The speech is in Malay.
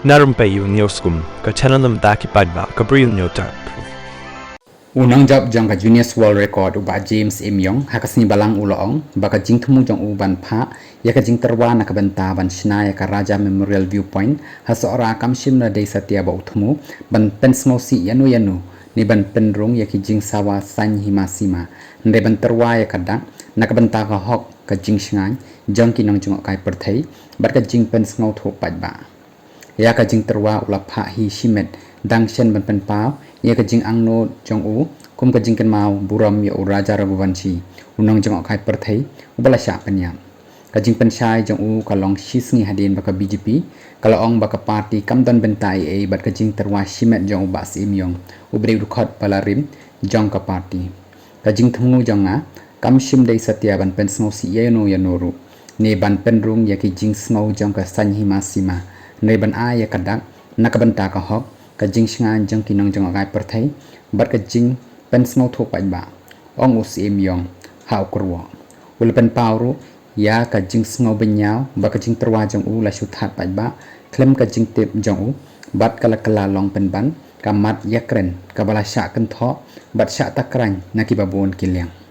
Na Rympei U ka channel nam taki paidbah ka Bri U Hynñiewtrep. Unang job jong ka Guinness World Record Bah James Syuemïong hakasni balang uloong baka thmu jong ban pha ya ka jingtyrwa nabynta ban shnai ka Raja Memorial Viewpoint hasora kamshim na dei satya ba thmu ban pensmosi iano ni ban penrung ya ki jingsawa san himasima ndai ban terwa ya kada nakabanta ka hok ka jingshngai jong kinong jong kai perthai bat ka jing pen ngau tho paidbah ya ka jingtyrwa ulapha hi shimet dang shen ban pen pau ya ka jing angno jong u kum ka jing kan mau buram ya raja raghuvanshi unong jong kai perthai ubala sha panyam ka jing pen shai jong u ka long shisngi hadin baka BJP kala ong baka party kamdan bentai e bat ka jingtyrwa shimet jong Bah Syuemïong ubri rukhot palarim jong ka party ka jing thmu jong a kamshim dei satya ban pen sngo si iano yanoru ne ban pen rung ya ki jing sngo jong ka san himasima ne ban a ya kadak nakabanta ka hok ka jing shngan jong kinong jong agai perthai bat ka jing pen sngo tho paidbah ong u Syuemïong hau kurwa ulpen pauru ya ka jing sngo benyao ba ka jing terwa jong u la shuthat paidbah klem ka jing tip jong u bat kala long pen ban ka mat yakren ka bala sha kan tho bat sha takrang nakibabon kilyang